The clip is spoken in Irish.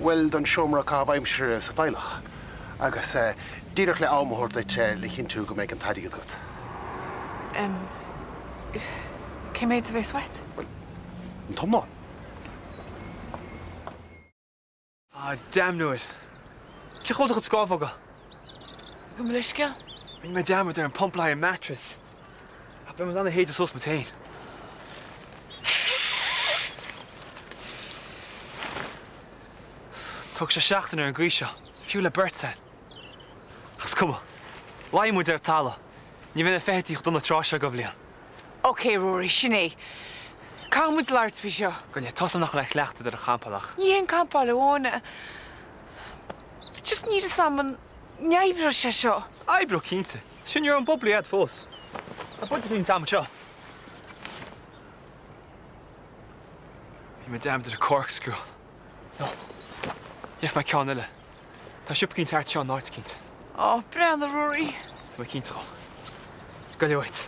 Well don siomra cá bhaimsir sa dailach. Agus díreach le ámhort le chinú go méid an taide go gut. Cé méid a bheith swet? Well, an tomná. Ah, damn knew it. Cie chod o'ch sgolf oga? Gymrysgia? Mi'n mae damn with an pump lie and mattress. A ben was on the head of sauce matain. Tog se siachtan ar an grisha. Fiú le Bertsen. Ach, come on. Lai mu der tala. Ni fydd y fedi i'ch donna trasio goflian. OK, Rory, sinné. Cá mu l'art fi seo? Gwne, tosam nach lech lechta ar y champalach. Ní an campáil óna. Just ní a saman neibhre se seo. Ai, bro, cínte. Sin you're an bubbly ad fós. A bwyd ydyn tam seo. Ni mae damn ar y corkscrew. No. Ief mae cion yle. Ta siwp cynt ar tion noet cynt. Oh, brean Rory. Mae cynt go. Sgolio oed.